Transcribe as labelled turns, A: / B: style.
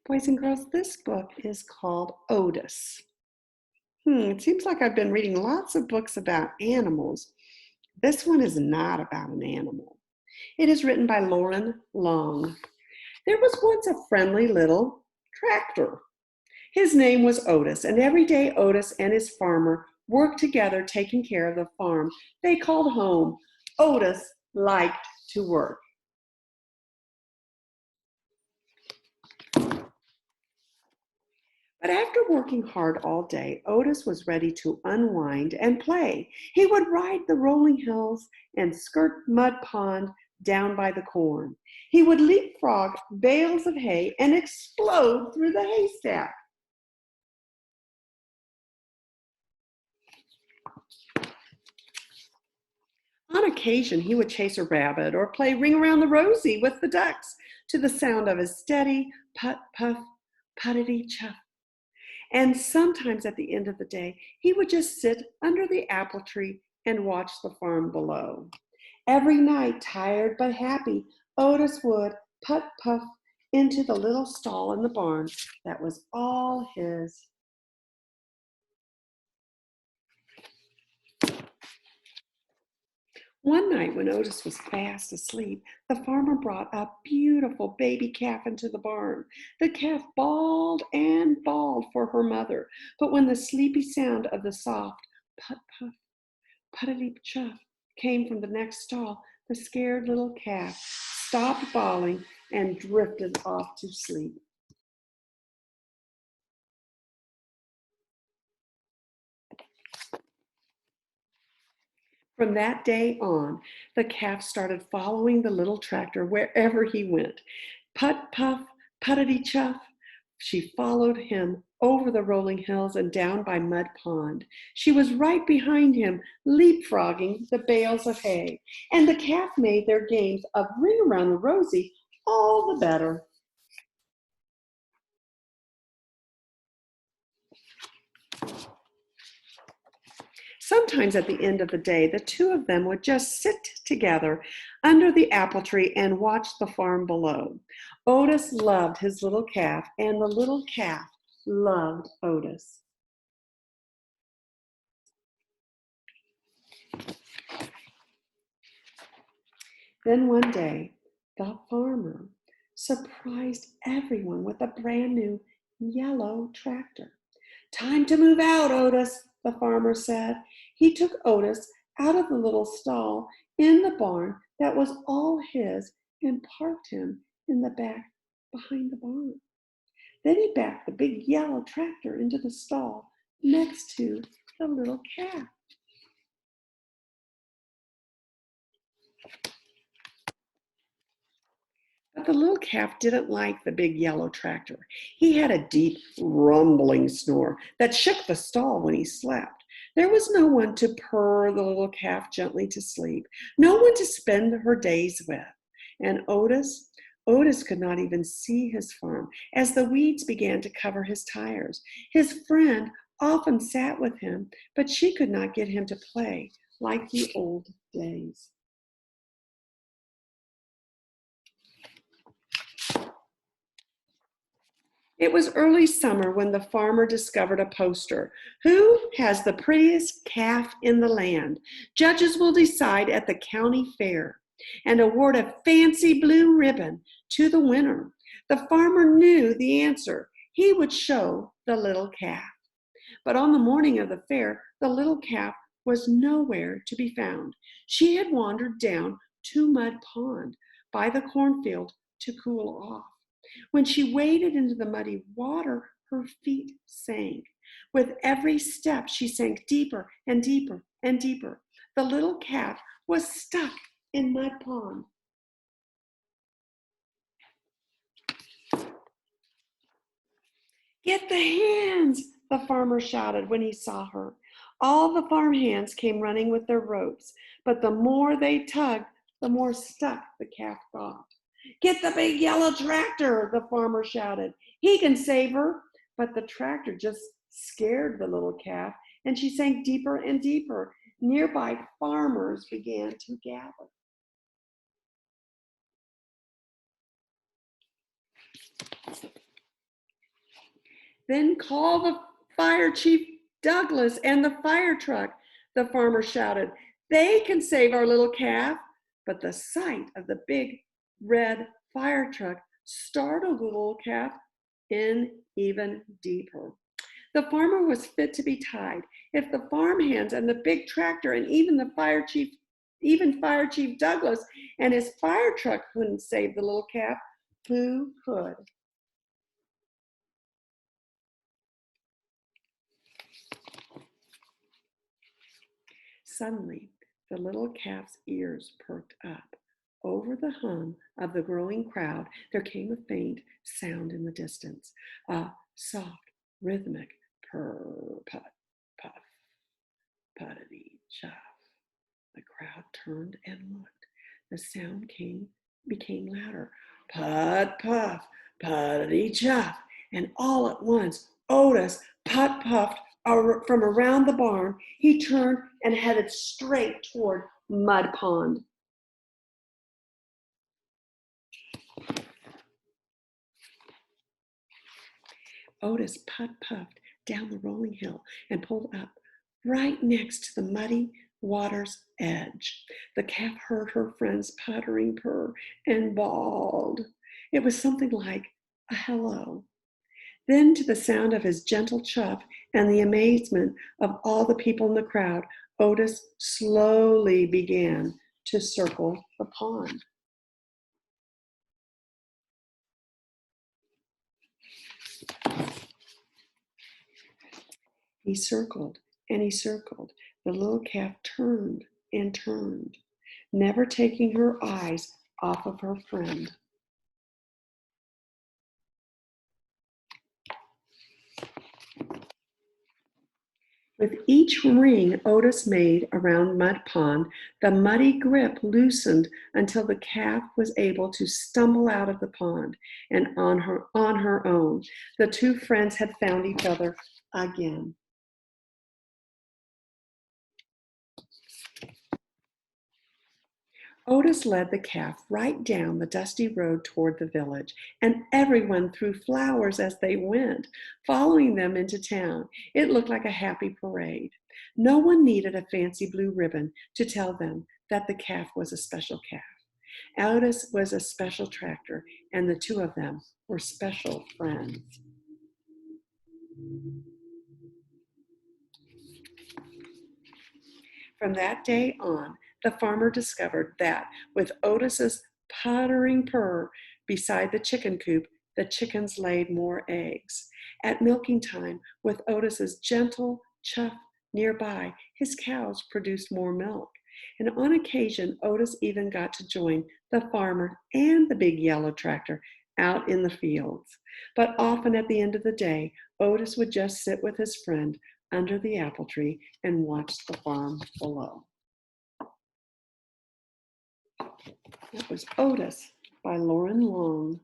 A: Boys and girls, this book is called Otis. It seems like I've been reading lots of books about animals. This one is not about an animal. It is written by Lauren Long. There was once a friendly little tractor. His name was Otis, and every day Otis and his farmer worked together taking care of the farm they called home. Otis liked to work. But after working hard all day, Otis was ready to unwind and play. He would ride the rolling hills and skirt mud pond down by the corn. He would leapfrog bales of hay and explode through the haystack. On occasion, he would chase a rabbit or play Ring Around the Rosie with the ducks to the sound of his steady put, puff, puttity chuff. And sometimes at the end of the day, he would just sit under the apple tree and watch the farm below. Every night, tired but happy, Otis would put puff into the little stall in the barn that was all his. One night when Otis was fast asleep, the farmer brought a beautiful baby calf into the barn. The calf bawled and bawled for her mother, but when the sleepy sound of the soft put puff, puttity chuff came from the next stall, the scared little calf stopped bawling and drifted off to sleep. From that day on, the calf started following the little tractor wherever he went. Put puff, puttity chuff. She followed him over the rolling hills and down by Mud Pond. She was right behind him, leapfrogging the bales of hay. And the calf made their games of Ring Around the Rosie all the better. Sometimes at the end of the day, the two of them would just sit together under the apple tree and watch the farm below. Otis loved his little calf, and the little calf loved Otis. Then one day, the farmer surprised everyone with a brand new yellow tractor. "Time to move out, Otis," the farmer said. He took Otis out of the little stall in the barn that was all his and parked him in the back behind the barn. Then he backed the big yellow tractor into the stall next to the little calf. But the little calf didn't like the big yellow tractor. He had a deep, rumbling snore that shook the stall when he slept. There was no one to purr the little calf gently to sleep, no one to spend her days with. And Otis could not even see his farm as the weeds began to cover his tires. His friend often sat with him, but she could not get him to play like the old days. It was early summer when the farmer discovered a poster. "Who has the prettiest calf in the land? Judges will decide at the county fair and award a fancy blue ribbon to the winner." The farmer knew the answer. He would show the little calf. But on the morning of the fair, the little calf was nowhere to be found. She had wandered down to Mud Pond by the cornfield to cool off. When she waded into the muddy water, her feet sank. With every step, she sank deeper and deeper and deeper. The little calf was stuck in Mud Pond. "Get the hands!" the farmer shouted when he saw her. All the farm hands came running with their ropes, but the more they tugged, the more stuck the calf got. "Get the big yellow tractor!" the farmer shouted. "He can save her." But the tractor just scared the little calf, and she sank deeper and deeper. Nearby farmers began to gather. Then call the fire chief Douglas and the fire truck, the farmer shouted. They can save our little calf. But the sight of the big red fire truck startled the little calf in even deeper. The farmer was fit to be tied. If the farmhands and the big tractor and even Fire Chief Douglas and his fire truck couldn't save the little calf, who could? Suddenly, the little calf's ears perked up. Over the hum of the growing crowd, there came a faint sound in the distance, a soft, rhythmic purr, put, puff, puttity, chuff. The crowd turned and looked. The sound became louder. Put, puff, puttity, chuff. And all at once, Otis puffed from around the barn. He turned and headed straight toward Mud Pond. Otis puffed down the rolling hill and pulled up right next to the muddy water's edge. The calf heard her friend's puttering purr and bawled. It was something like a hello. Then, to the sound of his gentle chuff and the amazement of all the people in the crowd, Otis slowly began to circle the pond. He circled and he circled. The little calf turned and turned, never taking her eyes off of her friend. With each ring Otis made around Mud Pond, the muddy grip loosened until the calf was able to stumble out of the pond and on her own. The two friends had found each other again. Otis led the calf right down the dusty road toward the village, and everyone threw flowers as they went, following them into town. It looked like a happy parade. No one needed a fancy blue ribbon to tell them that the calf was a special calf. Otis was a special tractor, and the two of them were special friends. From that day on, the farmer discovered that with Otis's puttering purr beside the chicken coop, the chickens laid more eggs. At milking time, with Otis's gentle chuff nearby, his cows produced more milk. And on occasion, Otis even got to join the farmer and the big yellow tractor out in the fields. But often at the end of the day, Otis would just sit with his friend under the apple tree and watch the farm below. That was Otis by Lauren Long.